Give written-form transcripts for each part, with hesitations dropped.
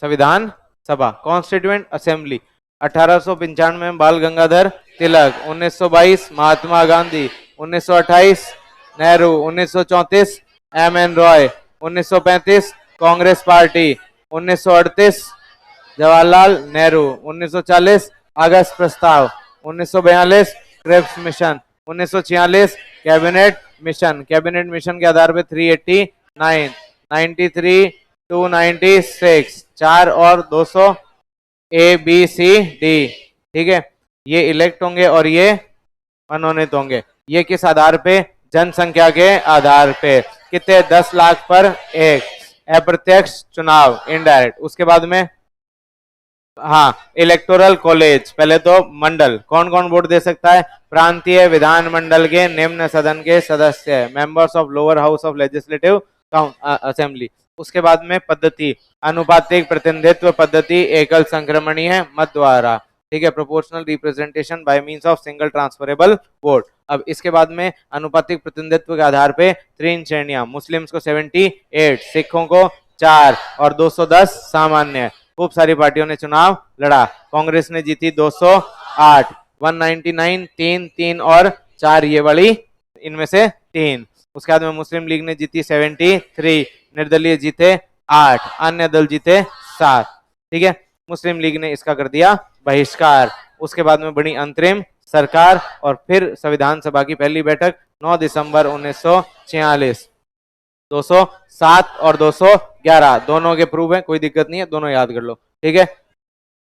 संविधान सभा, constituent assembly. 1895 में बाल गंगाधर तिलक, 1922 महात्मा गांधी, 1928 नेहरू, 1934 एम.एन. रॉय, 1935 कांग्रेस पार्टी, 1938 जवाहरलाल नेहरू, 1940 अगस्त प्रस्ताव, 1942 Cripps mission, 1946 cabinet mission. Cabinet mission के आधार पे 389, 93 296, 4 और 200 ABCD, ठीक है। ये इलेक्ट होंगे और ये मनोनीत होंगे। ये किस आधार पे? जनसंख्या के आधार पे। कितने? 10 लाख पर एक। अप्रत्यक्ष चुनाव, इनडायरेक्ट। उसके बाद में हाँ, इलेक्टोरल कॉलेज। पहले तो मंडल, कौन कौन वोट दे सकता है? प्रांतीय विधानमंडल के निम्न सदन के सदस्य, members of lower house of legislative assembly. उसके बाद में पद्धति, अनुपातिक प्रतिनिधित्व पद्धति, एकल संक्रमणीय मत द्वारा, ठीक है। Proportional representation by means of single transferable vote. अब इसके बाद में अनुपातिक प्रतिनिधित्व के आधार पे 3 श्रेणियां, मुस्लिम्स को 78, सिखों को 4 और 210 सामान्य। खूब सारी पार्टियों ने चुनाव लड़ा। कांग्रेस ने जीती 208, 199, 3 और 4 ये वाली, इनमें से 3। उसके बाद में मुस्लिम लीग ने जीती 73, निर्दलीय जीते 8, अन्य दल जीते 7, ठीक है। मुस्लिम लीग ने इसका कर दिया बहिष्कार। उसके बाद में बनी अंतरिम सरकार और फिर संविधान सभा की पहली बैठक 9 दिसंबर 1946। 207 और 211 दोनों के प्रूफ है, कोई दिक्कत नहीं है, दोनों याद कर लो, ठीक है।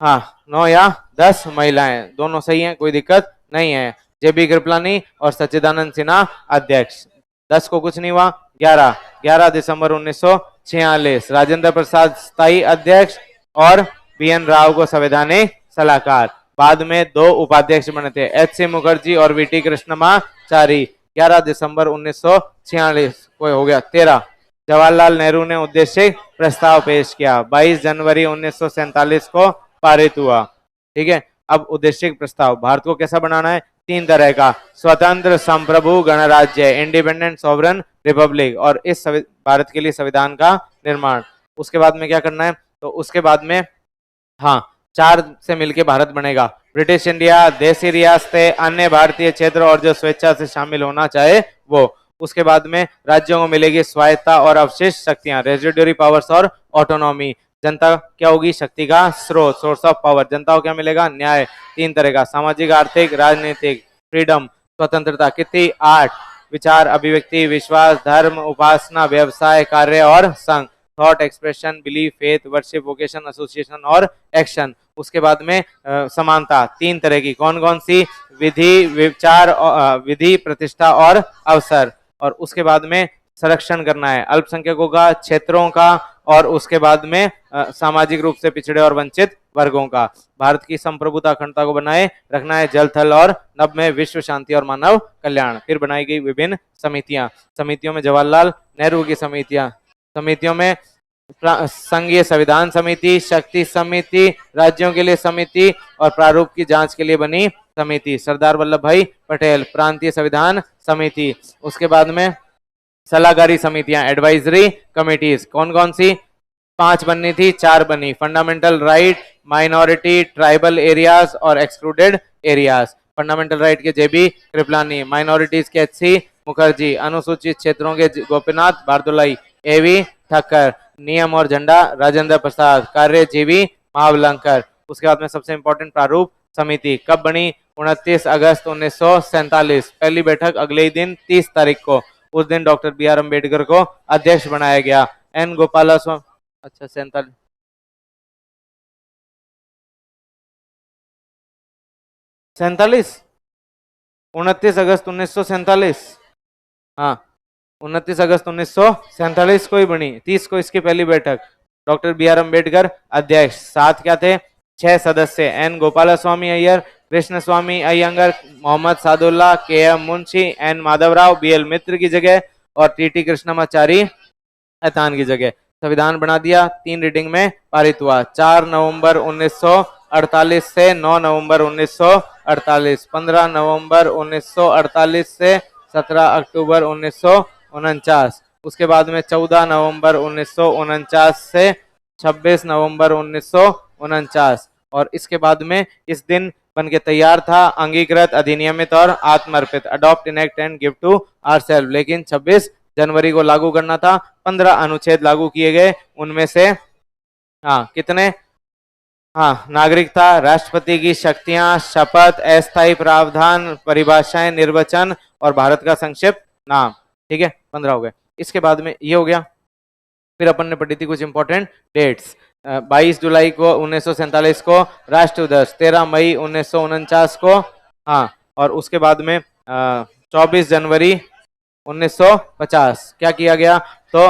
हाँ, 9 या 10 महिलाएं, दोनों सही हैं, कोई दिक्कत नहीं है। जेबी कृपलानी और सच्चिदानंद सिन्हा अध्यक्ष। 10 को कुछ नहीं हुआ। 11 दिसंबर 1946 राजेंद्र प्रसाद स्थायी अध्यक्ष और BN राव को संवैधानिक सलाहकार। बाद में 2 उपाध्यक्ष बने थे, HC मुखर्जी और VT कृष्णमाचारी। 11 दिसंबर 1946 को हो गया। 13 जवाहरलाल नेहरू ने उद्देश्य प्रस्ताव पेश किया। 22 जनवरी 1947 को पारित हुआ, ठीक है। अब उद्देश्य प्रस्ताव, भारत को कैसा बनाना है? 3 तरह का, स्वतंत्र संप्रभु गणराज्य, इंडिपेंडेंट सॉवरन रिपब्लिक, और इस भारत के लिए संविधान का निर्माण। उसके बाद में क्या करना है? तो उसके बाद में हाँ, 4 से मिलकर भारत बनेगा। ब्रिटिश इंडिया, देसी रियासतें, अन्य भारतीय क्षेत्र और जो स्वेच्छा से शामिल होना चाहे वो। उसके बाद में राज्यों को मिलेगी स्वायत्ता और अवशिष्ट शक्तियां, रेजिडुअरी पावर्स और ऑटोनॉमी। जनता क्या होगी? शक्ति का स्रोत, सोर्स ऑफ पावर। जनता को क्या मिलेगा? न्याय। 3 तरह का, सामाजिक, आर्थिक, राजनीतिक। फ्रीडम, स्वतंत्रता। कितनी? 8। विचार, अभिव्यक्ति, विश्वास, धर्म, उपासना, व्यवसाय, कार्य और संघ। Thought, expression, belief, faith, worship, vocation, association और एक्शन। उसके बाद में समानता 3 तरह की, कौन कौन सी? विधि, विचार, विधि, प्रतिष्ठा और अवसर। और उसके बाद में संरक्षण करना है अल्पसंख्यकों का, क्षेत्रों का, और उसके बाद में सामाजिक रूप से पिछड़े और वंचित वर्गों का। भारत की संप्रभुता अखंडता को बनाए रखना है, जल, थल और नभ में विश्व शांति और मानव कल्याण। फिर बनाई गई विभिन्न समितियां। समितियों में जवाहरलाल नेहरू की समितियों में संघीय संविधान समिति, शक्ति समिति, राज्यों के लिए समिति और प्रारूप की जांच के लिए बनी समिति। सरदार वल्लभ भाई पटेल, प्रांतीय संविधान समिति। उसके बाद में सलाहकारी समितियां, एडवाइजरी कमिटीज, कौन कौन सी? 5 बननी थी, 4 बनी। Fundamental right, minority, tribal areas और एक्सक्लूडेड एरियाज। फंडामेंटल राइट के जेबी कृपलानी, माइनॉरिटीज के HC मुखर्जी, अनुसूचित क्षेत्रों के गोपीनाथ बारदुलाई, AV ठक्कर, नियम और झंडा राजेंद्र प्रसाद, कार्य जीवी महावलंकर। उसके बाद में सबसे इंपॉर्टेंट प्रारूप समिति कब बनी? 29 अगस्त 1947। पहली बैठक अगले ही दिन 30 तारीख को। उस दिन डॉक्टर BR अम्बेडकर को अध्यक्ष बनाया गया। N गोपालास्वामी, अच्छा 47, 29 अगस्त 1947, हाँ 29 अगस्त 1947 को ही बनी। 30 को इसकी पहली बैठक। डॉक्टर BR अम्बेडकर अध्यक्ष। 7 क्या थे? 6 सदस्य, N गोपालास्वामी अय्यर, कृष्ण स्वामी Iyengar, Mohammad Sadulla, KM Munshi, N Madhavrao BL मित्र की जगह और TT कृष्णमाचारी ऐतान की जगह। संविधान बना दिया, 3 रीडिंग में पारित हुआ। 4 नवंबर 1948 से 9 नवंबर 1948, 15 नवंबर 1948 से 17 अक्टूबर 1949। उसके बाद में 14 नवंबर 1949 से 26 नवंबर 1949। और इसके बाद में इस दिन बन के तैयार था अंगीकृत, अधिनियमित और आत्मर्पित, adopt, enact and give to ourselves. लेकिन 26 जनवरी को लागू करना था। 15 अनुच्छेद लागू किए गए, उनमें से कितने? नागरिकता, राष्ट्रपति की शक्तियां, शपथ, अस्थायी प्रावधान, परिभाषाएं, निर्वचन और भारत का संक्षिप्त नाम। ठीक है, 15 हो गए। इसके बाद में ये हो गया। फिर अपन ने पढ़ी थी कुछ इंपॉर्टेंट डेट्स। 22 जुलाई को 1947 को राष्ट्रीय दिवस, 13 मई 1949 को, और उसके बाद में 24 जनवरी 1950 क्या किया गया? तो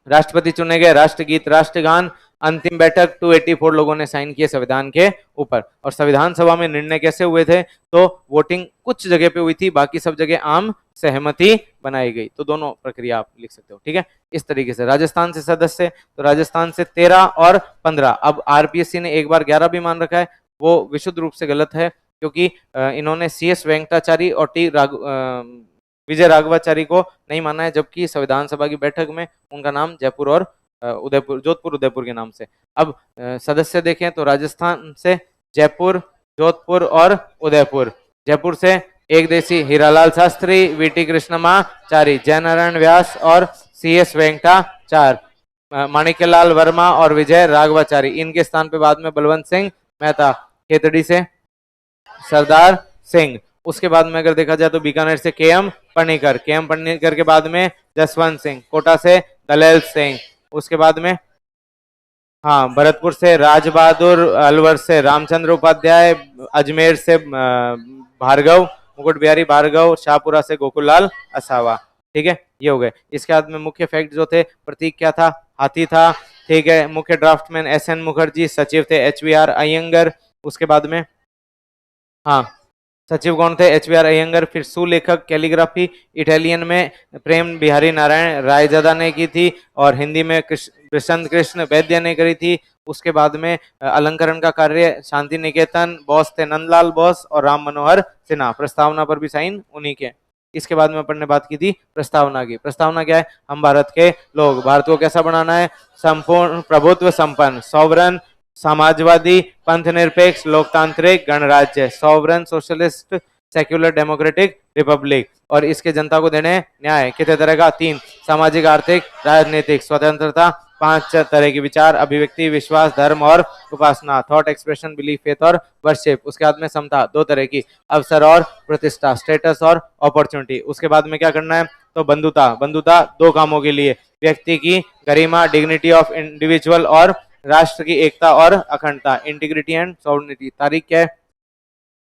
राष्ट्रपति चुने गए, राष्ट्रगीत, राष्ट्रगान, अंतिम बैठक 284 लोगों ने साइन किए संविधान के ऊपर। और संविधान सभा में निर्णय कैसे हुए थे? तो वोटिंग कुछ जगह पे हुई थी, बाकी सब जगह आम सहमति बनाई गई। तो दोनों प्रक्रिया आप लिख सकते हो। ठीक है, इस तरीके से। राजस्थान से सदस्य, तो राजस्थान से 13 और 15। अब आरपीएससी ने एक बार 11 भी मान रखा है, वो विशुद्ध रूप से गलत है, क्योंकि इन्होंने CS वेंकटाचारी और विजय राघवाचारी को नहीं माना है, जबकि संविधान सभा की बैठक में उनका नाम जयपुर और उदयपुर, जोधपुर उदयपुर के नाम से। अब सदस्य देखें तो राजस्थान से जयपुर, जोधपुर और उदयपुर। जयपुर से एक देशी हीरालाल शास्त्री, VT कृष्णमाचारी, जयनारायण व्यास और CS वेंकटाचार्य, माणिक्यलाल वर्मा और विजय राघवाचारी। इनके स्थान पे बाद में बलवंत सिंह मेहता। खेतड़ी से सरदार सिंह। उसके बाद में अगर देखा जाए तो बीकानेर से KM पनिकर, KM पनिकर के बाद में जसवंत सिंह। कोटा से दलेल सिंह। उसके बाद में भरतपुर से राज बहादुर, अलवर से रामचंद्र उपाध्याय, अजमेर से भार्गव, मुकुट बिहारी भार्गव, शाहपुरा से गोकुललाल असावा। ठीक है, ये हो गए। इसके बाद में मुख्य फैक्ट जो थे, प्रतीक क्या था? हाथी था। ठीक है, मुख्य ड्राफ्टमैन SN मुखर्जी, सचिव थे HVR अयंगर। उसके बाद में सचिव कौन थे? HVR अयंगर। फिर सुलेखक कैलीग्राफी इटालियन में प्रेम बिहारी नारायण रायजादा ने की थी, और हिंदी में प्रशांत कृष्ण वैद्य ने करी थी। उसके बाद में अलंकरण का कार्य शांति निकेतन, बॉस थे नंदलाल बोस और राम मनोहर सिन्हा। प्रस्तावना पर भी साइन उन्हीं के। इसके बाद में अपन ने बात की थी प्रस्तावना की। प्रस्तावना क्या है? हम भारत के लोग, भारत को कैसा बनाना है? संपूर्ण प्रभुत्व संपन्न, सॉवरन, समाजवादी, पंथ निरपेक्ष, लोकतांत्रिक गणराज्य, sovereign, socialist, secular, democratic Republic. और इसके जनता को देने न्याय। कितने तरह का? 3, सामाजिक, आर्थिक, राजनीतिक स्वतंत्रता, 5 तरह के विचार, अभिव्यक्ति, विश्वास, धर्म और उपासना, थॉट एक्सप्रेशन, बिलीफ, फेथ और वर्शिप। उसके बाद में समता, 2 तरह की, अवसर और प्रतिष्ठा, स्टेटस और अपॉर्चुनिटी। उसके बाद में क्या करना है? तो बंधुता। बंधुता 2 कामों के लिए, व्यक्ति की गरिमा, डिग्निटी ऑफ इंडिविजुअल, और राष्ट्र की एकता और अखंडता, इंटीग्रिटी एंड सॉवरेनिटी। तारीख क्या है?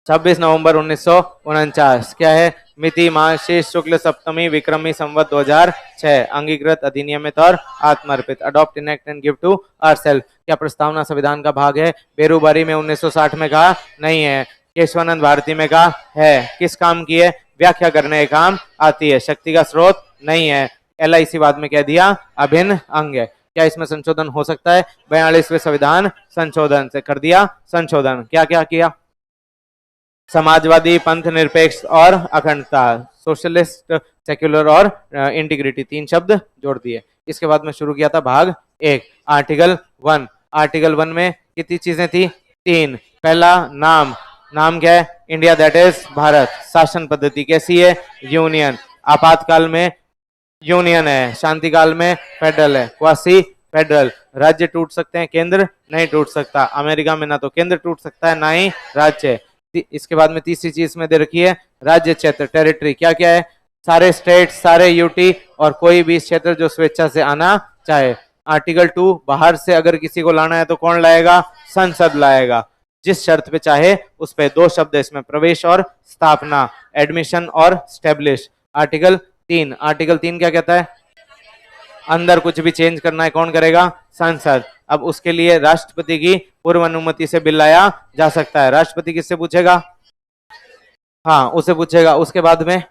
26 नवंबर 1949। क्या है? मिति मार्गशीर्ष शुक्ल सप्तमी विक्रमी संवत 2006। अंगीकृत, अधिनियमित और आत्मर्पित, adopt, enact and give to ourselves. क्या प्रस्तावना संविधान का भाग है? बेरूबारी में 1960 में कहा नहीं है। केशवानंद भारती में कहा है। किस काम की है? व्याख्या करने के काम आती है। शक्ति का स्रोत नहीं है। LIC बाद में कह दिया अभिन्न अंग है। क्या इसमें संशोधन हो सकता है? 42वें संविधान संशोधन से कर दिया संशोधन। क्या क्या किया? समाजवादी, पंथ निरपेक्ष और अखंडता, सोशलिस्ट, सेक्युलर और इंटीग्रिटी, 3 शब्द जोड़ दिए। इसके बाद में शुरू किया था भाग 1, आर्टिकल 1। आर्टिकल 1 में कितनी चीजें थी? 3। पहला, नाम। नाम क्या है? India, that is Bharat. शासन पद्धति कैसी है? यूनियन। आपातकाल में यूनियन है, शांति काल में फेडरल है, क्वासी फेडरल। राज्य टूट सकते हैं, केंद्र नहीं टूट सकता। अमेरिका में ना तो केंद्र टूट सकता है ना ही राज्य। इसके बाद में तीसरी चीज में दे रखी है राज्य क्षेत्र, टेरिटरी। क्या क्या है? सारे स्टेट, सारे यूटी और कोई भी क्षेत्र जो स्वेच्छा से आना चाहे। आर्टिकल 2, बाहर से अगर किसी को लाना है तो कौन लाएगा? संसद लाएगा, जिस शर्त पे चाहे उस पे। 2 शब्द है इसमें, प्रवेश और स्थापना, एडमिशन और स्टेब्लिश। आर्टिकल 3। आर्टिकल 3 क्या कहता है? अंदर कुछ भी चेंज करना है कौन करेगा? संसद। अब उसके लिए राष्ट्रपति की पूर्व अनुमति से बिल लाया जा सकता है। राष्ट्रपति किससे पूछेगा? उसे पूछेगा। उसके बाद में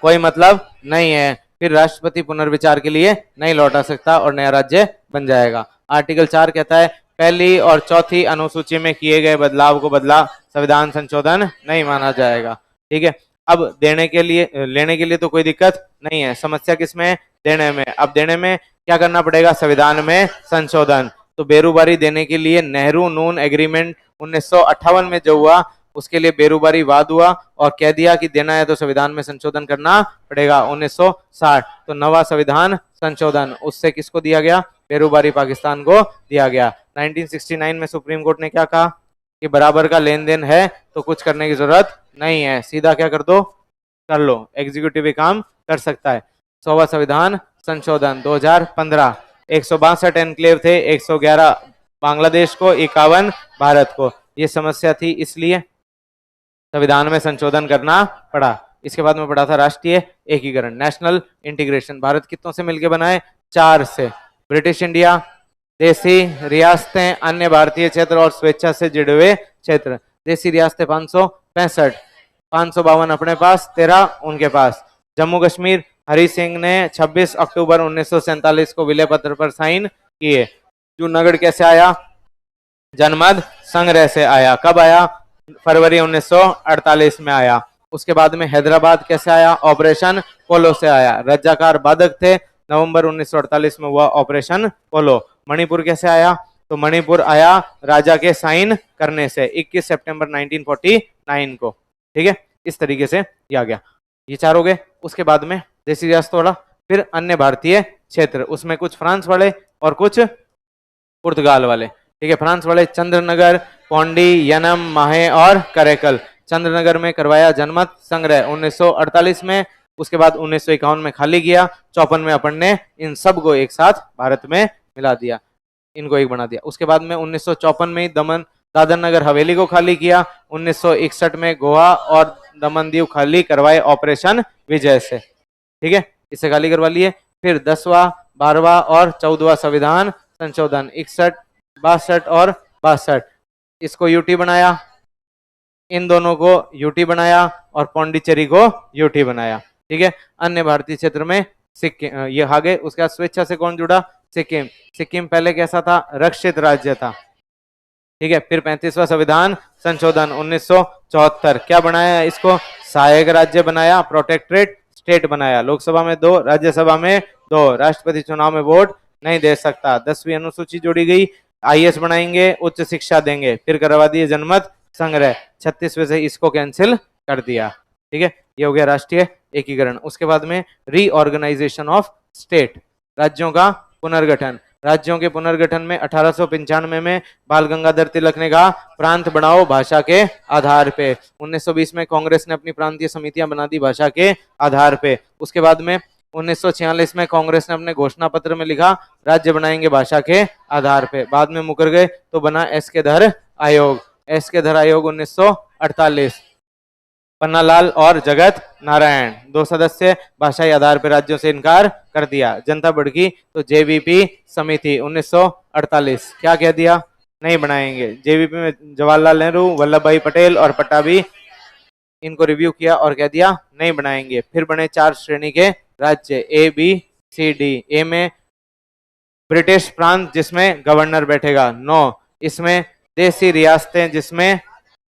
कोई मतलब नहीं है, फिर राष्ट्रपति पुनर्विचार के लिए नहीं लौटा सकता और नया राज्य बन जाएगा। आर्टिकल 4 कहता है पहली और चौथी अनुसूची में किए गए बदलाव को बदला संविधान संशोधन नहीं माना जाएगा। ठीक है, अब लेने के लिए तो कोई दिक्कत नहीं है। समस्या किसमें है? देने में। अब देने में क्या करना पड़ेगा, संविधान में संशोधन। तो बेरूबारी देने के लिए नेहरू नून एग्रीमेंट 1958 में जो हुआ उसके लिए बेरूबारी वाद हुआ और कह दिया कि देना है तो संविधान में संशोधन करना पड़ेगा 1960। तो नवा संविधान संशोधन उससे किसको दिया गया, बेरूबारी पाकिस्तान को दिया गया। 1969 में सुप्रीम कोर्ट ने क्या कहा कि बराबर का लेन देन है तो कुछ करने की जरूरत नहीं है, सीधा क्या कर दो, कर लो, एग्जीक्यूटिव भी काम कर सकता है। 100वां संविधान संशोधन 2015, 162 एनक्लेव थे, 111 बांग्लादेश को, 51 भारत को। ये समस्या थी इसलिए संविधान में संशोधन करना पड़ा। इसके बाद में पढ़ा था राष्ट्रीय एकीकरण, नेशनल इंटीग्रेशन। भारत कितनों से मिलकर बनाए, 4 से, ब्रिटिश इंडिया, देसी रियासतें, अन्य भारतीय क्षेत्र और स्वेच्छा से जुड़े हुए क्षेत्र। देसी रियासतें 565, 552 अपने पास, 13 उनके पास। जम्मू कश्मीर हरि सिंह ने 26 अक्टूबर 1947 को विलय पत्र पर साइन किए। जूनागढ़ कैसे आया, जनमत संग्रह से आया। कब आया, फरवरी 1948 में आया। उसके बाद में हैदराबाद कैसे आया, ऑपरेशन पोलो से आया। रजाकार बाधक थे, नवंबर 1948 में हुआ ऑपरेशन पोलो। मणिपुर कैसे आया, तो मणिपुर आया राजा के साइन करने से 21 सितंबर 1949 को। ठीक है, इस तरीके से ये आ गया। ये 4 हो गए। उसके बाद में देसी रियासत वाला, फिर अन्य भारतीय क्षेत्र, उसमें कुछ फ्रांस वाले और कुछ पुर्तगाल वाले। ठीक है, फ्रांस वाले चंद्रनगर, पौंडी, यनम, माहे और करेकल। चंद्रनगर में करवाया जनमत संग्रह 1948 में। उसके बाद 1951 में खाली किया, 54 में अपन ने इन सब को एक साथ भारत में मिला दिया, इनको एक बना दिया। उसके बाद में 1954 में दमन दादर नगर हवेली को खाली किया। 1961 में गोवा और दमन दीव खाली करवाए ऑपरेशन विजय से। ठीक है, इसे खाली करवा लिए। फिर 10वां, 12वां और 14वां संविधान संशोधन 61, 62 और 62, इसको यूटी बनाया, इन दोनों को यूटी बनाया और पौंडीचेरी को यूटी बनाया। ठीक है, अन्य भारतीय क्षेत्र में सिक्किम ये आगे। उसके बाद स्वेच्छा से कौन जुड़ा, सिक्किम। सिक्किम पहले कैसा था, रक्षित राज्य था। ठीक है, फिर 35वां संविधान संशोधन 1974, क्या बनाया इसको, सहायक राज्य बनाया, प्रोटेक्टरेट स्टेट बनाया। लोकसभा में 2, राज्यसभा में 2, राष्ट्रपति चुनाव में वोट नहीं दे सकता। 10वीं अनुसूची जोड़ी गई, आईएएस बनाएंगे, उच्च शिक्षा देंगे। फिर करवा दिए जनमत संग्रह, 36वें से इसको कैंसिल कर दिया। ठीक है, ये हो गया राष्ट्रीय एकीकरण। उसके बाद में रीऑर्गेनाइजेशन ऑफ स्टेट, राज्यों का पुनर्गठन। राज्यों के पुनर्गठन में 1895 में बाल गंगाधर तिलक ने कहा प्रांत बनाओ भाषा के आधार पे। 1920 में कांग्रेस ने अपनी प्रांतीय समितियां बना दी भाषा के आधार पे। उसके बाद में 1946 में कांग्रेस ने अपने घोषणा पत्र में लिखा राज्य बनाएंगे भाषा के आधार पे। बाद में मुकर गए तो बना एस के धर आयोग। एस के धर आयोग 1948, पन्नालाल और जगत नारायण 2 सदस्य, भाषाई आधार पर राज्यों से इनकार कर दिया। जनता बढ़ी तो जेवीपी समिति 1948, क्या कह दिया, नहीं बनाएंगे। जेवीपी में जवाहरलाल नेहरू, वल्लभ भाई पटेल और पट्टाभी, इनको रिव्यू किया और कह दिया नहीं बनाएंगे। फिर बने 4 श्रेणी के राज्य, ए बी सी डी। ए में ब्रिटिश प्रांत जिसमें गवर्नर बैठेगा 9, इसमें देसी रियासतें जिसमें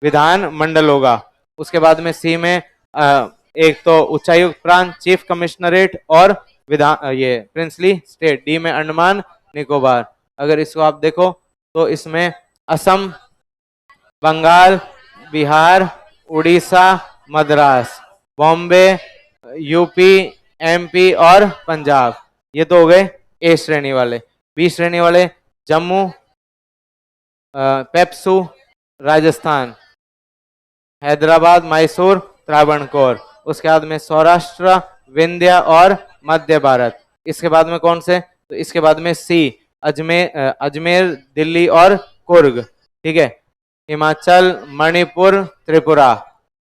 विधान मंडल होगा। उसके बाद में सी में एक तो उच्चायुक्त प्रांत, चीफ कमिश्नरेट और विधान ये प्रिंसली स्टेट। डी में अंडमान निकोबार। अगर इसको आप देखो तो इसमें असम, बंगाल, बिहार, उड़ीसा, मद्रास, बॉम्बे, यूपी, एमपी और पंजाब, ये तो हो गए ए श्रेणी वाले। बी श्रेणी वाले जम्मू, पेप्सू, राजस्थान, हैदराबाद, मैसूर, त्रावणकोर। उसके बाद में सौराष्ट्र, विंध्य और मध्य भारत। इसके बाद में कौन से, तो इसके बाद में सी अजमेर, दिल्ली और कुर्ग। ठीक है, हिमाचल, मणिपुर, त्रिपुरा।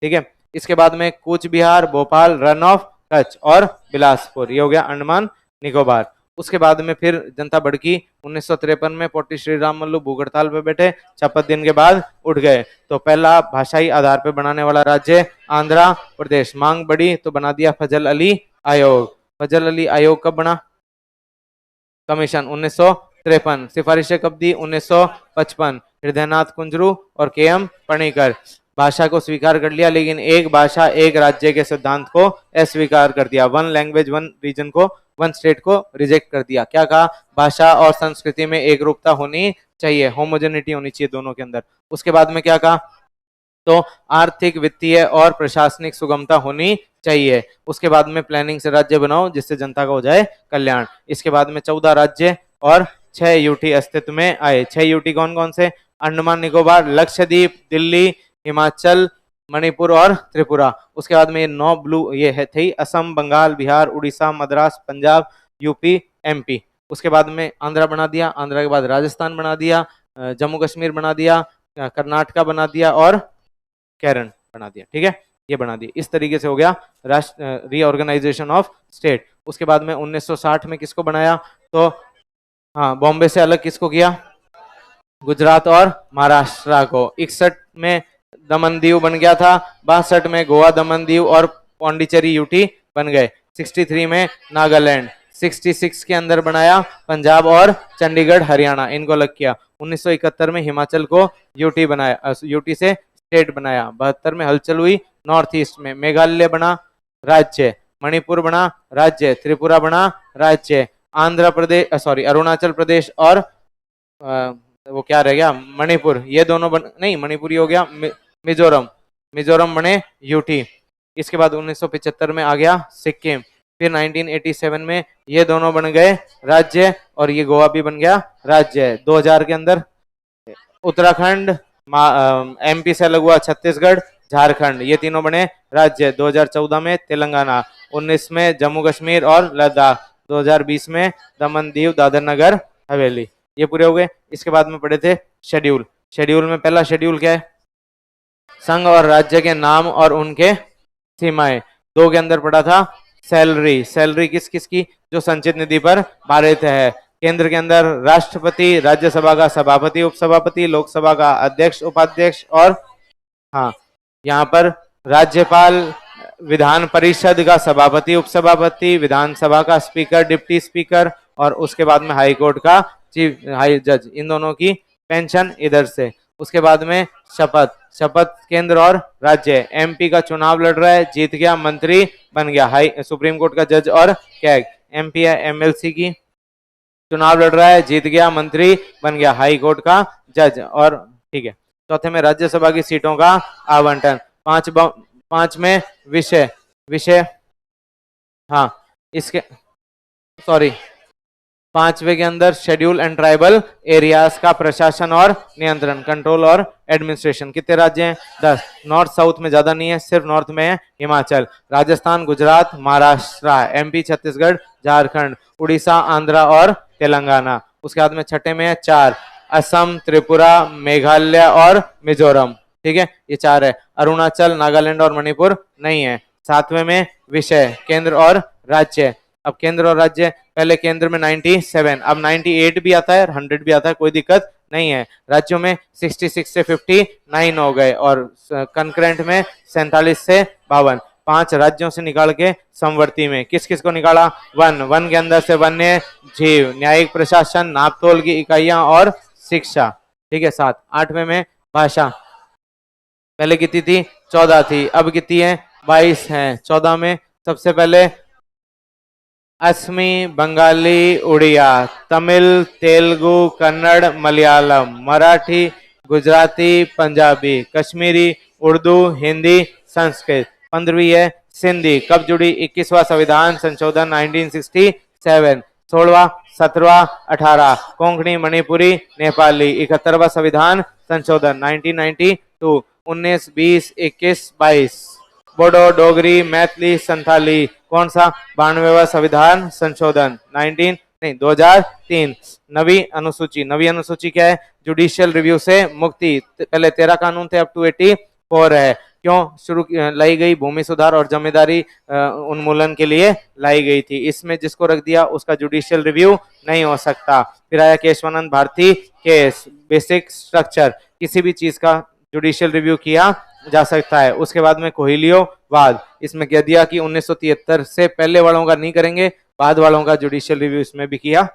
ठीक है, इसके बाद में कूच बिहार, भोपाल, रन ऑफ कच्छ और बिलासपुर, ये हो गया अंडमान निकोबार। उसके बाद में फिर जनता भड़की 1953 में पोटी श्री राम मल्लू भूख हड़ताल पे बैठे, 56 दिन के बाद उठ गए। तो पहला भाषाई आधार पर बनाने वाला राज्य आंध्र प्रदेश। मांग बढ़ी तो बना दिया फजल अली आयोग। फजल अली आयोग कब बना, कमीशन 1953। सिफारिशें कब दी, 1955। हृदयनाथ कुंजरू और के.एम. पणिकर। भाषा को स्वीकार कर लिया लेकिन एक भाषा एक राज्य के सिद्धांत को अस्वीकार कर दिया। 1 लैंग्वेज 1 रीजन को वन स्टेट को रिजेक्ट कर दिया। क्या कहा? भाषा और संस्कृति में एक रूपता होनी चाहिए, होमोजेनिटी होनी चाहिए दोनों के अंदर। उसके बाद में क्या कहा? तो आर्थिक, वित्तीय और प्रशासनिक सुगमता होनी चाहिए। उसके बाद में प्लानिंग से राज्य बनाओ जिससे जनता का हो जाए कल्याण। इसके बाद में 14 राज्य और 6 यूटी अस्तित्व में आए। 6 यूटी कौन कौन से? अंडमान निकोबार, लक्षद्वीप, दिल्ली, हिमाचल, मणिपुर और त्रिपुरा। उसके बाद में ये 9 ब्लू ये है थी असम, बंगाल, बिहार, उड़ीसा, मद्रास, पंजाब, यूपी, एमपी। उसके बाद में आंध्रा बना दिया, आंध्रा के बाद राजस्थान बना दिया, जम्मू कश्मीर बना दिया, कर्नाटका बना दिया और केरल बना दिया। ठीक है, ये बना दिया। इस तरीके से हो गया राष्ट्र रीऑर्गेनाइजेशन ऑफ स्टेट। उसके बाद में 1960 में किसको बनाया? तो हाँ, बॉम्बे से अलग किसको किया? गुजरात और महाराष्ट्र को। 61 में दमन दीव बन गया था, 62 में गोवा, दमन दीव और पौंडीचेरी यूटी बन गए, 63 में नागालैंड, 66 के अंदर बनाया पंजाब और चंडीगढ़ हरियाणा, इनको अलग किया। 1971 में हिमाचल को यूटी बनाया, यूटी से स्टेट बनाया। 72 में हलचल हुई नॉर्थ ईस्ट में, मेघालय बना राज्य, मणिपुर बना राज्य, त्रिपुरा बना राज्य, आंध्र प्रदेश अरुणाचल प्रदेश और वो क्या रह गया? मणिपुर, ये दोनों नहीं मणिपुरी हो गया, मिजोरम, मिजोरम बने यूटी। इसके बाद 1975 में आ गया सिक्किम, फिर 1987 में ये दोनों बन गए राज्य और ये गोवा भी बन गया राज्य। 2000 के अंदर उत्तराखंड, एमपी से अलग हुआ छत्तीसगढ़, झारखंड, ये तीनों बने राज्य। 2014 में तेलंगाना, 19 में जम्मू कश्मीर और लद्दाख, 2020 में दमन दीव दादर नगर हवेली, ये पूरे हो गए। इसके बाद में पढ़े थे शेड्यूल। शेड्यूल में पहला शेड्यूल क्या है? संघ और राज्य के नाम और उनके सीमाएं। 2 के अंदर पढ़ा था सैलरी, सैलरी किस किस की? जो संचित निधि पर भारित है। केंद्र के अंदर राष्ट्रपति, राज्यसभा का सभापति, उपसभापति, लोकसभा का अध्यक्ष, उपाध्यक्ष और हाँ यहाँ पर राज्यपाल, विधान परिषद का सभापति, उपसभापति, विधानसभा का स्पीकर, डिप्टी स्पीकर और उसके बाद में हाई कोर्ट का चीफ हाई जज, इन दोनों की पेंशन इधर से। उसके बाद में शपथ, शपथ केंद्र और राज्य। एमपी का चुनाव लड़ रहा है, जीत गया, मंत्री बन गया, हाई सुप्रीम कोर्ट का जज और कैग। एमपी है एमएलसी की, चुनाव लड़ रहा है, जीत गया, मंत्री बन गया, हाई कोर्ट का जज और ठीक है। चौथे में राज्यसभा की सीटों का आवंटन। 5 में विषय, विषय हाँ इसके 5वें के अंदर शेड्यूल एंड ट्राइबल एरियाज का प्रशासन और नियंत्रण, कंट्रोल और एडमिनिस्ट्रेशन। कितने राज्य हैं? 10। नॉर्थ साउथ में ज्यादा नहीं है, सिर्फ नॉर्थ में है हिमाचल, राजस्थान, गुजरात, महाराष्ट्र, एमपी, छत्तीसगढ़, झारखंड, उड़ीसा, आंध्रा और तेलंगाना। उसके बाद में छठे में है 4, असम, त्रिपुरा, मेघालय और मिजोरम। ठीक है, ये 4 है। अरुणाचल, नागालैंड और मणिपुर नहीं है। 7वें में विषय, केंद्र और राज्य। अब केंद्र और राज्य, पहले केंद्र में 97, अब 98 भी आता है और 100 भी आता है, कोई दिक्कत नहीं है। राज्यों में 66 से 59 हो गए और कंकरेंट में 47 से 52। 5 राज्यों से निकाल के समवर्ती में किस किस को निकाला? वन के अंदर से वन्य जीव, न्यायिक प्रशासन, नापतोल की इकाइयां और शिक्षा। ठीक है, 7। 8वें में भाषा, पहले कितनी थी? 14 थी, अब कितनी है? 22 है। 14 में सबसे पहले असमी, बंगाली, उड़िया, तमिल, तेलुगु, कन्नड़, मलयालम, मराठी, गुजराती, पंजाबी, कश्मीरी, उर्दू, हिंदी, संस्कृत। 15वीं है सिंधी, कब जुड़ी? 21वां संविधान संशोधन 1967। 16वां, 17वां, 18 कोंकणी, मणिपुरी, नेपाली। 71वां संविधान संशोधन 1992। 19, 20, 21, 22 बोडो, डोगरी, मैथिली, संथाली। कौन सा? 92वां संविधान संशोधन 2003। नवी अनुसूची, नवी अनुसूची क्या है? जुडिशियल रिव्यू से मुक्ति। पहले 13 कानून थे, अब 284 है। क्यों शुरू लाई गई? भूमि सुधार और जमींदारी उन्मूलन के लिए लाई गई थी। इसमें जिसको रख दिया उसका जुडिशियल रिव्यू नहीं हो सकता। फिर आया Kesavananda Bharati case, basic structure, किसी भी चीज का जुडिशियल रिव्यू किया जा सकता है। उसके बाद में कोहिलियो वाद, इसमें कह दिया कि 1973 से पहले वालों का नहीं करेंगे, बाद वालों का जुडिशियल रिव्यू इसमें भी किया।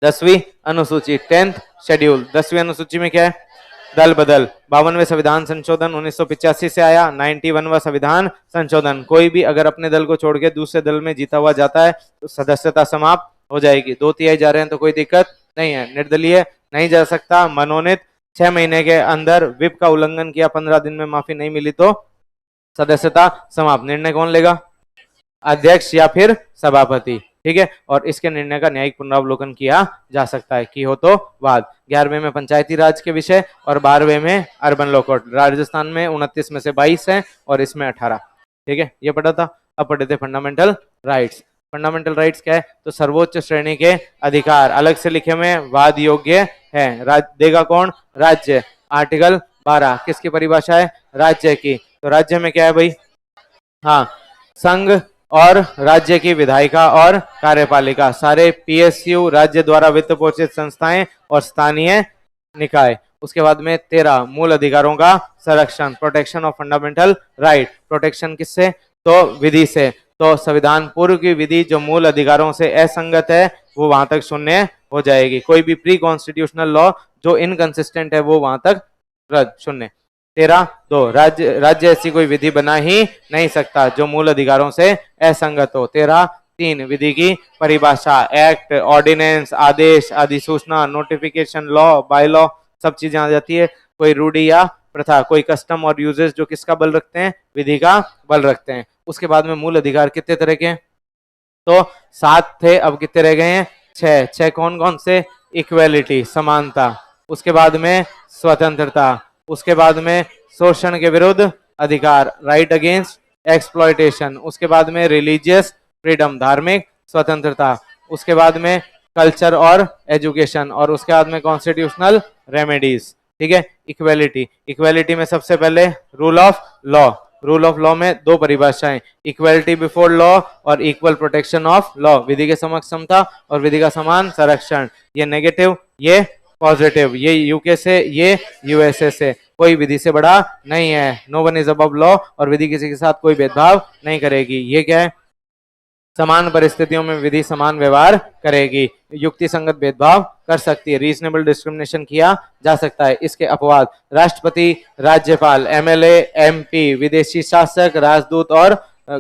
10वीं अनुसूची, 10th शेड्यूल। 10वीं अनुसूची में क्या है? दल बदल। 52वें संविधान संशोधन 1985 से आया। 91वां संविधान संशोधन, कोई भी अगर अपने दल को छोड़ के दूसरे दल में जीता हुआ जाता है तो सदस्यता समाप्त हो जाएगी। 2/3 जा रहे हैं तो कोई दिक्कत नहीं है। निर्दलीय नहीं जा सकता। मनोनीत 6 महीने के अंदर विप का उल्लंघन किया, 15 दिन में माफी नहीं मिली तो सदस्यता समाप्त। निर्णय कौन लेगा? अध्यक्ष या फिर सभापति। ठीक है, और इसके निर्णय का न्यायिक पुनरावलोकन किया जा सकता है की हो तो वाद। 11वें में पंचायती राज के विषय और 12वें में अर्बन लॉ कोड। राजस्थान में 29 में से 22 है और इसमें 18। ठीक है, ये पढ़ा था। अब पढ़े थे फंडामेंटल राइट्स। फंडामेंटल राइट्स क्या है? तो सर्वोच्च श्रेणी के अधिकार, अलग से लिखे में वाद योग्य है। देगा कौन? राज्य। आर्टिकल 12 किसकी परिभाषा है? राज्य की। तो राज्य में क्या है भाई? हाँ, संघ और राज्य की विधायिका और कार्यपालिका, सारे पीएसयू राज्य द्वारा वित्त पोषित संस्थाएं और स्थानीय निकाय। उसके बाद में 13 मूल अधिकारों का संरक्षण, protection of fundamental right. Protection किससे? तो विधि से। तो संविधान पूर्व की विधि जो मूल अधिकारों से असंगत है वो वहां तक शून्य हो जाएगी। कोई भी प्री कॉन्स्टिट्यूशनल लॉ जो इनकंसिस्टेंट है वो वहां तक रद्द, शून्य। 13(2) राज्य ऐसी कोई विधि बना ही नहीं सकता जो मूल अधिकारों से असंगत हो। 13(3) विधि की परिभाषा, एक्ट, ऑर्डिनेंस, आदेश, अधिसूचना, नोटिफिकेशन, लॉ, बाय लॉ, सब चीजें आ जाती है। कोई रूढ़ी या प्रथा, कोई कस्टम और यूजेस जो किसका बल रखते हैं? विधि का बल रखते हैं। उसके बाद में मूल अधिकार कितने तरह के? तो 7 थे, अब कितने रह गए हैं? 6 कौन कौन से? इक्वेलिटी, समानता। उसके बाद में स्वतंत्रता। उसके बाद में शोषण के विरुद्ध अधिकार, राइट अगेंस्ट एक्सप्लॉयटेशन। उसके बाद में रिलीजियस फ्रीडम, धार्मिक स्वतंत्रता। उसके बाद में कल्चर और एजुकेशन, और उसके बाद में कॉन्स्टिट्यूशनल रेमेडीज। ठीक है, इक्वेलिटी। इक्वेलिटी में सबसे पहले rule of law. Rule of law में 2 परिभाषाएं, इक्वेलिटी बिफोर लॉ और इक्वल प्रोटेक्शन ऑफ लॉ। विधि के समक्ष समता और विधि का समान संरक्षण। ये नेगेटिव, ये पॉजिटिव, ये यूके से, ये यूएसए से। कोई विधि से बड़ा नहीं है। No one is above law, और विधि किसी के साथ कोई भेदभाव नहीं करेगी। ये क्या है? समान परिस्थितियों में विधि समान व्यवहार करेगी। युक्ति संगत भेदभाव कर सकती है, रीजनेबल डिस्क्रिमिनेशन किया जा सकता है। इसके अपवाद, राष्ट्रपति, राज्यपाल, एमएलए, एमपी, विदेशी शासक, राजदूत और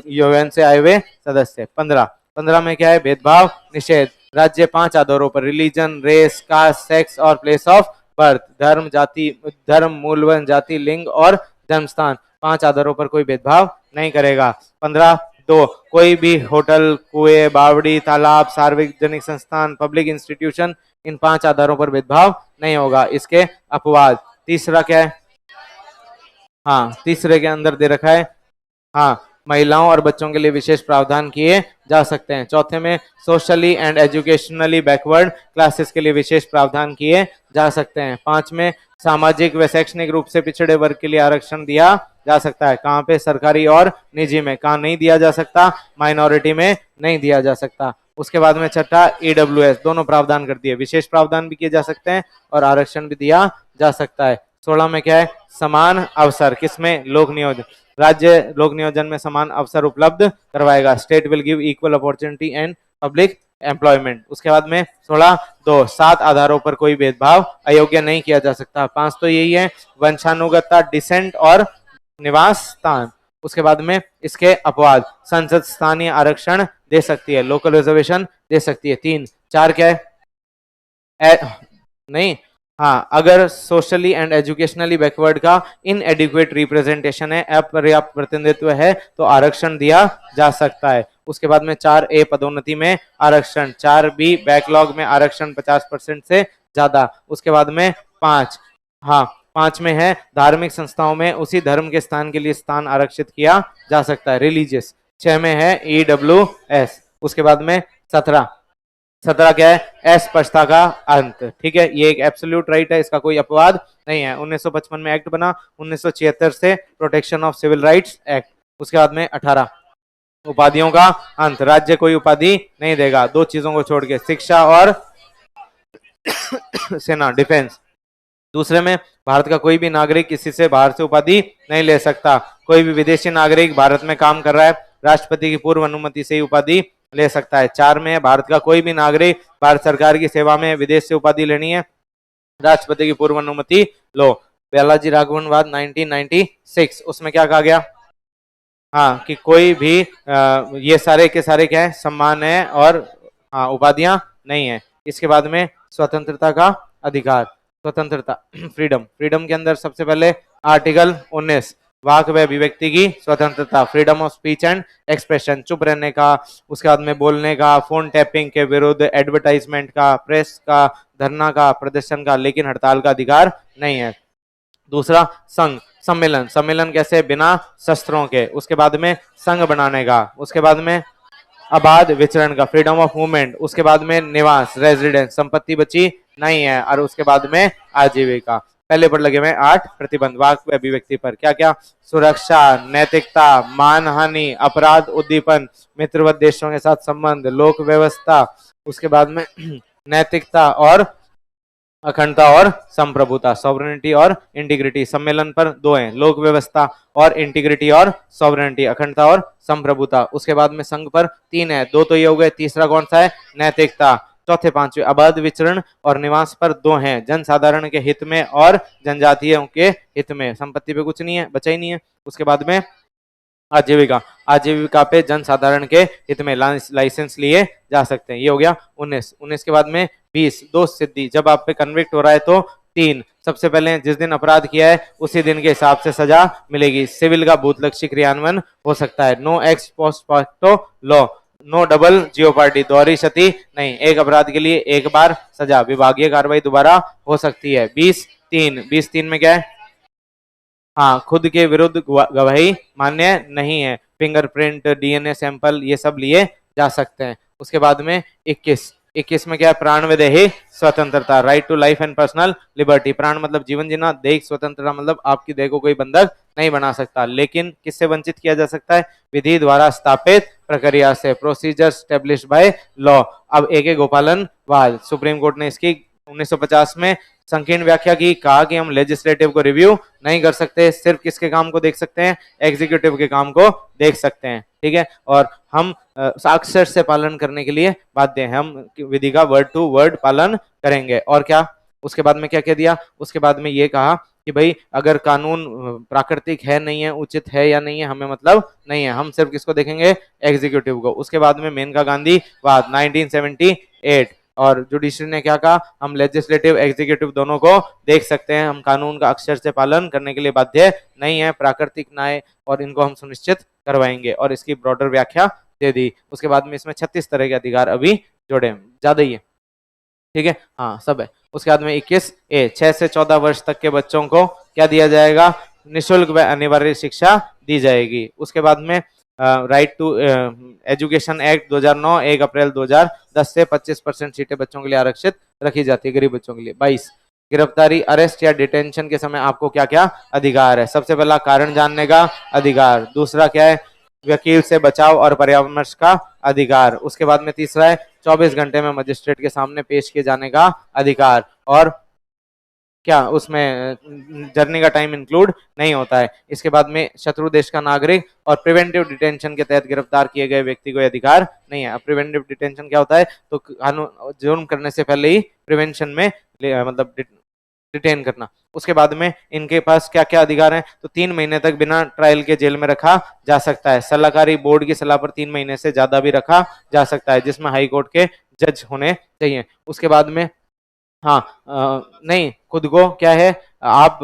यूएन से आए हुए सदस्य। 15 में क्या है? भेदभाव निषेध। राज्य 5 आधारों पर, रिलीजन, रेस, कास्ट, सेक्स और प्लेस ऑफ बर्थ, धर्म, जाति, धर्म, मूलवन, जाति, लिंग और जन्म स्थान, 5 आधारों पर कोई भेदभाव नहीं करेगा। 15(2) कोई भी होटल, कुएं, बावड़ी, तालाब, सार्वजनिक संस्थान, पब्लिक इंस्टीट्यूशन, इन 5 आधारों पर भेदभाव नहीं होगा। इसके अपवाद। तीसरा क्या है? हाँ, तीसरे के अंदर दे रखा है, हाँ, महिलाओं और बच्चों के लिए विशेष प्रावधान किए जा सकते हैं। चौथे में socially and educationally backward classes के लिए विशेष प्रावधान किए जा सकते हैं। 5 में सामाजिक व शैक्षणिक रूप से पिछड़े वर्ग के लिए आरक्षण दिया जा सकता है। कहाँ पे? सरकारी और निजी में। कहाँ नहीं दिया जा सकता? माइनॉरिटी में नहीं दिया जा सकता। उसके बाद में छठा, ईडब्ल्यूएस, दोनों प्रावधान कर दिए, विशेष प्रावधान भी किए जा सकते हैं और आरक्षण भी दिया जा सकता है। 16 में क्या है? समान अवसर, किसमें? लोक नियोजन। राज्य लोक नियोजन में समान अवसर उपलब्ध करवाएगा। State will give equal opportunity and public employment. उसके बाद में 16(2) 7 आधारों पर कोई भेदभाव अयोग्य नहीं किया जा सकता। 5 तो यही है, वंशानुगतता, डिसेंट और निवास स्थान। उसके बाद में इसके अपवाद, संसद स्थानीय आरक्षण दे सकती है, लोकल रिजर्वेशन दे सकती है। 3-4 क्या है? नहीं, हाँ, अगर सोशली एंड एजुकेशनली बैकवर्ड का इनएडिक्वेट रिप्रेजेंटेशन है, अपर्याप्त प्रतिनिधित्व है, तो आरक्षण दिया जा सकता है। उसके बाद में 4(a) पदोन्नति में आरक्षण, 4(b) बैकलॉग में आरक्षण 50% से ज्यादा। उसके बाद में 5, हाँ, 5 में है धार्मिक संस्थाओं में उसी धर्म के स्थान के लिए स्थान आरक्षित किया जा सकता है, रिलीजियस। 6 में है ईडब्ल्यूएस। उसके बाद में 17 क्या है? अस्पष्टता का अंत। ठीक है, ये एक एब्सोल्यूट राइट है, इसका कोई अपवाद नहीं है। 1955 में एक्ट बना, 1976 से protection of civil rights act. उसके बाद में 18 उपाधियों का अंत, राज्य कोई उपाधि नहीं देगा, 2 चीजों को छोड़ के, शिक्षा और सेना, डिफेंस। दूसरे में भारत का कोई भी नागरिक किसी से बाहर से उपाधि नहीं ले सकता। कोई भी विदेशी नागरिक भारत में काम कर रहा है, राष्ट्रपति की पूर्व अनुमति से ही उपाधि ले सकता है। 4 में भारत का कोई भी नागरिक भारत सरकार की सेवा में विदेश से उपाधि लेनी है, राष्ट्रपति की पूर्व अनुमति लो। बालाजी राघवनवाद 1996, उसमें क्या कहा गया? हाँ, कि कोई भी ये सारे के सारे क्या है? सम्मान है और हाँ उपाधियां नहीं है। इसके बाद में स्वतंत्रता का अधिकार, स्वतंत्रता फ्रीडम, फ्रीडम के अंदर सबसे पहले आर्टिकल 19 वाक व अभिव्यक्ति की स्वतंत्रता, freedom of speech and expression, चुप रहने का, उसके बाद में बोलने का, फोन टैपिंग के विरुद्ध, एडवर्टाइजमेंट का, प्रेस का, धरना का, प्रदर्शन का, लेकिन हड़ताल का अधिकार नहीं है। दूसरा संघ, सम्मेलन, सम्मेलन कैसे? बिना शस्त्रों के। उसके बाद में संघ बनाने का, उसके बाद में अबाध विचरण का, फ्रीडम ऑफ मूवमेंट, उसके बाद में निवास, रेजिडेंस, संपत्ति बची नहीं है, और उसके बाद में आजीविका। पहले पर लगे हुए 8 प्रतिबंध वाक व अभिव्यक्ति पर। क्या क्या? सुरक्षा, नैतिकता, मानहानि, अपराध, उद्दीपन, मित्रवत देशों के साथ संबंध, लोक व्यवस्था, उसके बाद में नैतिकता और अखंडता और संप्रभुता, सॉवरेनिटी और इंटीग्रिटी। सम्मेलन पर 2 हैं, लोक व्यवस्था और इंटीग्रिटी और सॉवरेनिटी, अखंडता और संप्रभुता। उसके बाद में संघ पर 3 है, 2 तो ये हो गए, तीसरा कौन सा है? नैतिकता। चौथे 5वें अबाध विचरण और निवास पर 2 हैं, जनसाधारण के हित में और जनजातीयों के हित में। संपत्ति पे कुछ नहीं है, बचा ही नहीं है। उसके बाद में आजीविका, आजीविका पे जनसाधारण के हित में लाइसेंस लिए जा सकते हैं। ये हो गया 19 के बाद में 20 दोष सिद्धि, जब आप पे कन्विक्ट हो रहा है तो 3, सबसे पहले जिस दिन अपराध किया है उसी दिन के हिसाब से सजा मिलेगी। सिविल का भूतलक्षी क्रियान्वयन हो सकता है। No ex post facto law, no double jeopardy, दोहरी क्षति नहीं, एक अपराध के लिए एक बार सजा, विभागीय कार्रवाई दोबारा हो सकती है। 20(3) में क्या है? हाँ, खुद के विरुद्ध गवाही मान्य नहीं है। फिंगरप्रिंट, डीएनए सैंपल ये सब लिए जा सकते हैं। उसके बाद में 21 में क्या है? प्राण व दैहिक स्वतंत्रता, right to life and personal liberty. प्राण मतलब जीवन जीना, दैहिक स्वतंत्रता मतलब आपकी देह को कोई बंधक नहीं बना सकता, लेकिन किससे वंचित किया जा सकता है? विधि द्वारा स्थापित प्रक्रिया से, प्रोसीजर स्टेब्लिश बाय लॉ। अब एक गोपालन वाद, सुप्रीम कोर्ट ने इसकी 1950 में संकीर्ण व्याख्या की, कहा कि हम लेजिस्लेटिव को रिव्यू नहीं कर सकते, सिर्फ किसके काम को देख सकते हैं? एग्जीक्यूटिव के काम को देख सकते हैं, ठीक है। और हम अक्षर से पालन करने के लिए बाध्य हैं, हम विधि का वर्ड टू वर्ड पालन करेंगे। और क्या उसके बाद में क्या कह दिया? उसके बाद में ये कहा कि भाई अगर कानून प्राकृतिक है नहीं है, उचित है या नहीं है, हमें मतलब नहीं है, हम सिर्फ किसको देखेंगे? एग्जीक्यूटिव को। उसके बाद में मेनका गांधी वाद 1978, और जुडिशरी ने क्या कहा? हम लेजिस्लेटिव एग्जीक्यूटिव दोनों को देख सकते हैं, हम कानून का अक्षर से पालन करने के लिए बाध्य नहीं है, प्राकृतिक न्याय और इनको हम सुनिश्चित करवाएंगे, और इसकी ब्रॉडर व्याख्या दे दी। उसके बाद में इसमें 36 तरह के अधिकार अभी जोड़े, ज्यादा ही है, ठीक है, हाँ सब है। उसके बाद में 21(a), 6 से 14 वर्ष तक के बच्चों को क्या दिया जाएगा? निःशुल्क व अनिवार्य शिक्षा दी जाएगी। उसके बाद में राइट टू एजुकेशन एक्ट 2009 1 अप्रैल 2010 से 25% सीटें बच्चों के लिए आरक्षित रखी जाती है, गरीब बच्चों के लिए। 22 गिरफ्तारी, अरेस्ट या डिटेंशन के समय आपको क्या क्या अधिकार है? सबसे पहला कारण जानने का अधिकार, दूसरा क्या है? वकील से बचाव और परामर्श का अधिकार। उसके बाद में तीसरा है 24 घंटे में मजिस्ट्रेट के सामने पेश किए जाने का अधिकार, और क्या उसमें जर्नी का टाइम इंक्लूड नहीं होता है। इसके बाद में शत्रु देश का नागरिक और प्रिवेंटिव डिटेंशन के तहत गिरफ्तार किए गए व्यक्ति को अधिकार नहीं है। प्रिवेंटिव डिटेंशन क्या होता है? तो कानून जुर्म करने से पहले ही प्रिवेंशन में मतलब डिटेन करना। उसके बाद में इनके पास क्या क्या अधिकार हैं? तो 3 महीने तक बिना ट्रायल के जेल में रखा जा सकता है। सलाहकारी बोर्ड की सलाह पर 3 महीने से ज्यादा भी रखा जा सकता है, जिसमें हाई कोर्ट के जज होने चाहिए। उसके बाद में हाँ नहीं, खुद को क्या है? आप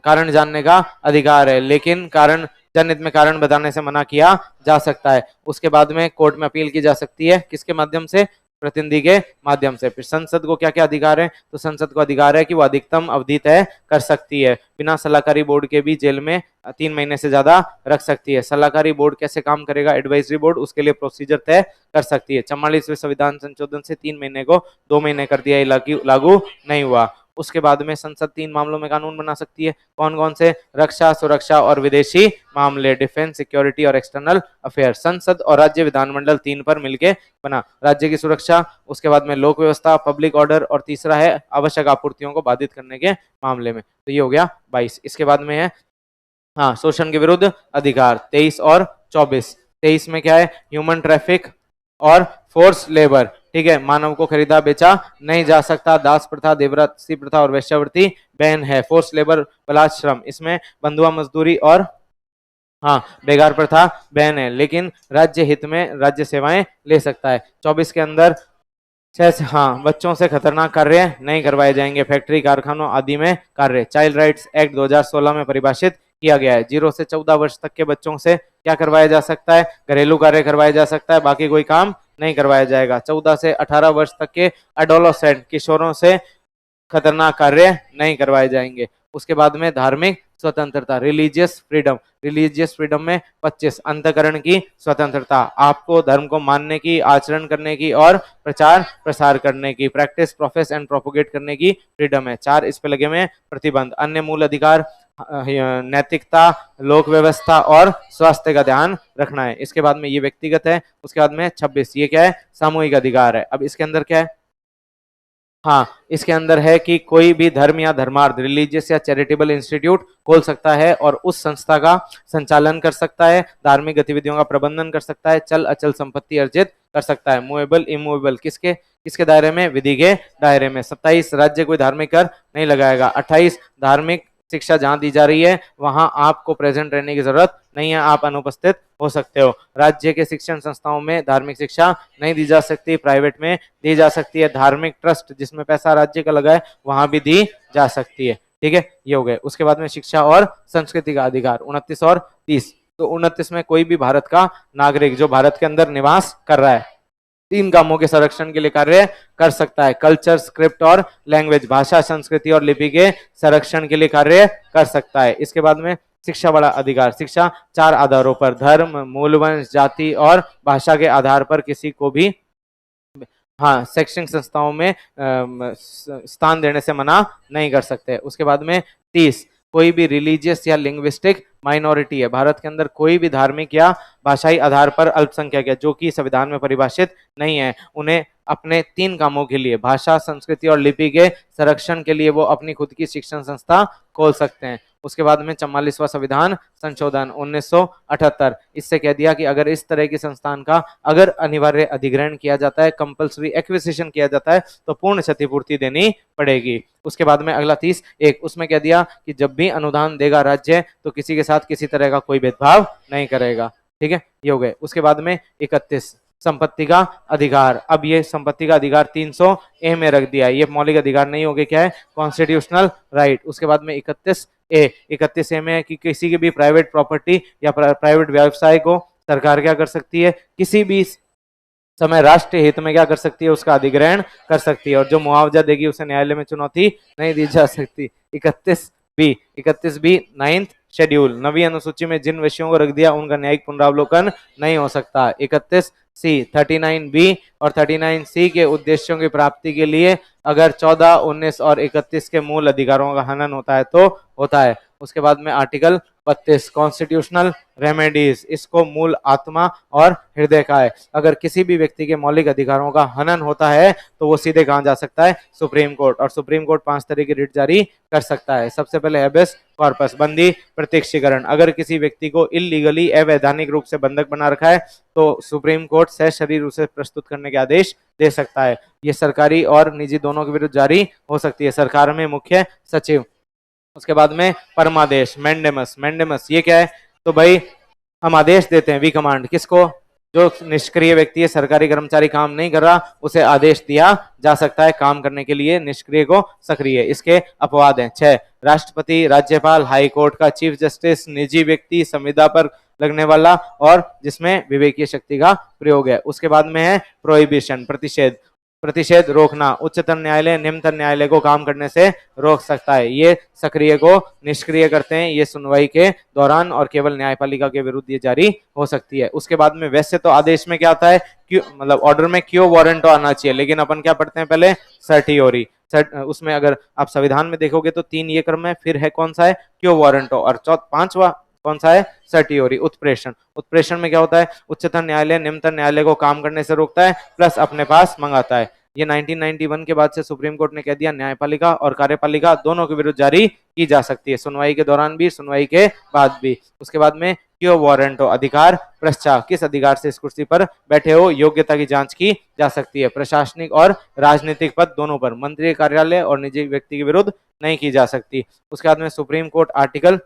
कारण जानने का अधिकार है, लेकिन कारण जनहित में कारण बताने से मना किया जा सकता है। उसके बाद में कोर्ट में अपील की जा सकती है, किसके माध्यम से? प्रतिनिधि के माध्यम से। फिर संसद को क्या क्या अधिकार है? तो संसद को अधिकार है कि वो अधिकतम अवधि तय कर सकती है, बिना सलाहकारी बोर्ड के भी जेल में 3 महीने से ज्यादा रख सकती है। सलाहकारी बोर्ड कैसे काम करेगा? एडवाइजरी बोर्ड उसके लिए प्रोसीजर तय कर सकती है। 44वें संविधान संशोधन से 3 महीने को 2 महीने कर दिया, लागू नहीं हुआ। उसके बाद में संसद 3 मामलों में कानून बना सकती है। कौन कौन से? रक्षा, सुरक्षा और विदेशी मामले, डिफेंस, सिक्योरिटी और एक्सटर्नल अफेयर। संसद और राज्य विधानमंडल 3 पर मिलके बना। राज्य की सुरक्षा, उसके बाद में लोक व्यवस्था, पब्लिक ऑर्डर, और तीसरा है आवश्यक आपूर्तियों को बाधित करने के मामले में। तो ये हो गया 22। इसके बाद में है हाँ शोषण के विरुद्ध अधिकार 23 और 24। 23 में क्या है? ह्यूमन ट्रैफिक और फोर्स लेबर, ठीक है, मानव को खरीदा बेचा नहीं जा सकता। दास प्रथा, देवदासी प्रथा और वेश्यावृत्ति बैन है। फोर्स लेबर, बलात्श्रम, इसमें बंधुआ मजदूरी और हाँ बेगार प्रथा बैन है, लेकिन राज्य हित में राज्य सेवाएं ले सकता है। 24 के अंदर हाँ, बच्चों से खतरनाक कार्य नहीं करवाए जाएंगे। फैक्ट्री, कारखानों आदि में कार्य चाइल्ड राइट्स एक्ट 2016 में परिभाषित किया गया है। 0 से 14 वर्ष तक के बच्चों से क्या करवाया जा सकता है? घरेलू कार्य करवाया जा सकता है, बाकी कोई काम नहीं करवाया जाएगा। 14 से 18 वर्ष तक के एडोलसेंट किशोरों से खतरनाक कार्य नहीं करवाए जाएंगे। उसके बाद में धार्मिक स्वतंत्रता, रिलीजियस फ्रीडम में 25 अंतकरण की स्वतंत्रता, आपको धर्म को मानने की, आचरण करने की और प्रचार प्रसार करने की, प्रैक्टिस, प्रोफेस एंड प्रोपोगेट करने की फ्रीडम है। 4 इस पे लगे में प्रतिबंध, अन्य मूल अधिकार, नैतिकता, लोक व्यवस्था और स्वास्थ्य का ध्यान रखना है। इसके बाद में ये व्यक्तिगत है। उसके बाद में 26 ये क्या है? सामूहिक अधिकार है। अब इसके अंदर क्या है? हाँ, इसके अंदर है कि कोई भी धर्म या धर्मार्थ, रिलीजियस या चैरिटेबल इंस्टीट्यूट खोल सकता है और उस संस्था का संचालन कर सकता है, धार्मिक गतिविधियों का प्रबंधन कर सकता है, चल अचल संपत्ति अर्जित कर सकता है। मूवेबल, इमूवेबल किसके किसके दायरे में? विधि के दायरे में। 27 राज्य कोई धार्मिक कर नहीं लगाएगा। 28 धार्मिक शिक्षा जहां दी जा रही है वहां आपको प्रेजेंट रहने की जरूरत नहीं है, आप अनुपस्थित हो सकते हो। राज्य के शिक्षण संस्थाओं में धार्मिक शिक्षा नहीं दी जा सकती, प्राइवेट में दी जा सकती है। धार्मिक ट्रस्ट जिसमें पैसा राज्य का लगा है वहां भी दी जा सकती है। ठीक है, ये हो गए। उसके बाद में शिक्षा और संस्कृति का अधिकार 29 और 30। तो 29 में कोई भी भारत का नागरिक जो भारत के अंदर निवास कर रहा है 3 कामों के संरक्षण के लिए कार्य कर सकता है। कल्चर, स्क्रिप्ट और लैंग्वेज, भाषा, संस्कृति और लिपि के संरक्षण के लिए कार्य कर सकता है। इसके बाद में शिक्षा बड़ा अधिकार, शिक्षा 4 आधारों पर, धर्म, मूलवंश, जाति और भाषा के आधार पर किसी को भी हाँ शैक्षणिक संस्थाओं में स्थान देने से मना नहीं कर सकते। उसके बाद में 30 कोई भी रिलीजियस या लिंग्विस्टिक माइनॉरिटी है, भारत के अंदर कोई भी धार्मिक या भाषाई आधार पर अल्पसंख्यक है जो कि संविधान में परिभाषित नहीं है, उन्हें अपने 3 कामों के लिए, भाषा, संस्कृति और लिपि के संरक्षण के लिए वो अपनी खुद की शिक्षण संस्था खोल सकते हैं। उसके बाद में 44वां संविधान संशोधन 1978, इससे कह दिया कि अगर इस तरह की संस्थान का अगर अनिवार्य अधिग्रहण किया जाता है, कंपल्सरी एक्विजिशन किया जाता है तो पूर्ण क्षतिपूर्ति देनी पड़ेगी। उसके बाद में अगला 30(1) उसमें कह दिया कि जब भी अनुदान देगा राज्य तो किसी के साथ किसी तरह का कोई भेदभाव नहीं करेगा। ठीक है, ये हो गए। उसके बाद में 31 संपत्ति का अधिकार। अब ये संपत्ति का अधिकार 300(a) में रख दिया, ये मौलिक अधिकार नहीं हो गए, क्या है? Constitutional right. उसके बाद में 31(a) में है कि किसी की भी प्राइवेट प्रॉपर्टी या प्राइवेट व्यवसाय को सरकार क्या कर सकती है? किसी भी समय राष्ट्रीय हित में क्या कर सकती है? उसका अधिग्रहण कर सकती है और जो मुआवजा देगी उसे न्यायालय में चुनौती नहीं दी जा सकती। 31(b) 9th शेड्यूल, 9वीं अनुसूची में जिन विषयों को रख दिया उनका न्यायिक पुनरावलोकन नहीं हो सकता। 31(c) 39(b) और 39(c) के उद्देश्यों की प्राप्ति के लिए अगर 14, 19 और 31 के मूल अधिकारों का हनन होता है तो होता है। उसके बाद में आर्टिकल 32 कॉन्स्टिट्यूशनल रेमेडीज, इसको मूल आत्मा और हृदय का है। अगर किसी भी व्यक्ति के मौलिक अधिकारों का हनन होता है तो वो सीधे कहां जा सकता है? Supreme court. और सुप्रीम कोर्ट 5 तरह की रिट जारी कर सकता है। सबसे पहले हैबेस कॉर्पस, बंदी प्रत्यक्षीकरण, अगर किसी व्यक्ति को इलीगली अवैधानिक रूप से बंधक बना रखा है तो सुप्रीम कोर्ट सशरीर उसे प्रस्तुत करने के आदेश दे सकता है। ये सरकारी और निजी दोनों के विरुद्ध जारी हो सकती है। सरकार में मुख्य सचिव। उसके बाद में परमादेश, मैंडेमस ये क्या है? तो भाई हम आदेश देते हैं, वी कमांड, किसको? जो निष्क्रिय व्यक्ति है, सरकारी कर्मचारी काम नहीं कर रहा, उसे आदेश दिया जा सकता है काम करने के लिए, निष्क्रिय को सक्रिय। इसके अपवाद हैं 6 राष्ट्रपति, राज्यपाल, हाई कोर्ट का चीफ जस्टिस, निजी व्यक्ति, संविदा पर लगने वाला और जिसमें विवेकीय शक्ति का प्रयोग है। उसके बाद में है प्रोहिबिशन, प्रतिषेध रोकना, उच्चतम न्यायालय निम्नतम न्यायालय को काम करने से रोक सकता है। ये सक्रिय को निष्क्रिय करते हैं, ये सुनवाई के दौरान और केवल न्यायपालिका के विरुद्ध ये जारी हो सकती है। उसके बाद में वैसे तो आदेश में क्या आता है? क्यों, मतलब ऑर्डर में क्यों वारंट आना चाहिए, लेकिन अपन क्या पढ़ते हैं पहले? सर्टियोरी। उसमें अगर आप संविधान में देखोगे तो 3 ये क्रम है, फिर है कौन सा है? क्यों वारंट, और 5वां कौन सा है? सर्टियोरी। उत्प्रेषण में क्या होता है? उच्चतम न्यायालय निम्नतम न्यायालय को काम करने से रोकता है प्लस अपने पास मंगाता है। ये 1991 के बाद से सुप्रीम कोर्ट ने कह दिया न्यायपालिका और कार्यपालिका दोनों के विरुद्ध जारी की जा सकती है, सुनवाई के दौरान भी, सुनवाई के बाद भी। उसके बाद में क्यों वारंट हो, अधिकार पश्चात, किस अधिकार से इस कुर्सी पर बैठे हो, योग्यता की जांच की जा सकती है। प्रशासनिक और राजनीतिक पद दोनों पर, मंत्री कार्यालय और निजी व्यक्ति के विरुद्ध नहीं की जा सकती। उसके बाद में सुप्रीम कोर्ट आर्टिकल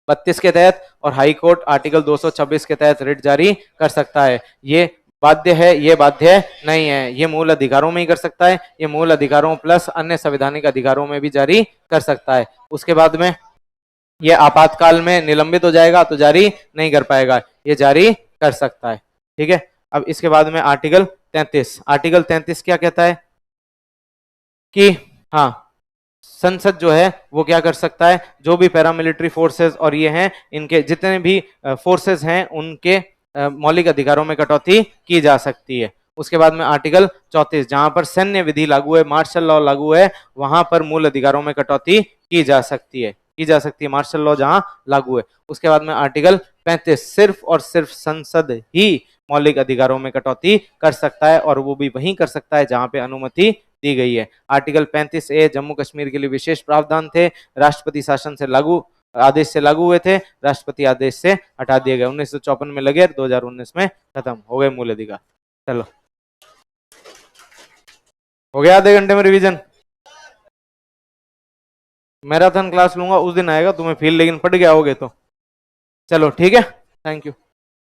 32 के तहत और हाई कोर्ट आर्टिकल 226 के तहत रिट जारी कर सकता है। ये बाध्य है, ये बाध्य नहीं है। ये मूल अधिकारों में ही कर सकता है, ये मूल अधिकारों प्लस अन्य संवैधानिक अधिकारों में भी जारी कर सकता है। उसके बाद में ये आपातकाल में निलंबित हो जाएगा तो जारी नहीं कर पाएगा, ये जारी कर सकता है। ठीक है, अब इसके बाद में आर्टिकल 33, आर्टिकल 33 क्या कहता है कि हाँ, संसद जो है वो क्या कर सकता है, जो भी पैरामिलिट्री फोर्सेस और ये हैं, इनके जितने भी फोर्सेस हैं उनके मौलिक अधिकारों में कटौती की जा सकती है। उसके बाद में आर्टिकल 34, जहां पर सैन्य विधि लागू है, मार्शल लॉ लागू है, वहां पर मूल अधिकारों में कटौती की जा सकती है, मार्शल लॉ जहां लागू है। उसके बाद में आर्टिकल 35, सिर्फ और सिर्फ संसद ही मौलिक अधिकारों में कटौती कर सकता है और वो भी वहीं कर सकता है जहां पे अनुमति दी गई है। आर्टिकल 35A जम्मू कश्मीर के लिए विशेष प्रावधान थे, राष्ट्रपति शासन से लागू आदेश से लागू हुए थे, राष्ट्रपति आदेश से हटा दिए गए। 1954 में लगे, 2019 में खत्म हो गए मूल अधिकार। चलो, हो गया आधे घंटे में रिवीजन। मैराथन क्लास लूंगा उस दिन आएगा तुम्हें फील, लेकिन पढ़ गया होगे तो चलो ठीक है, थैंक यू।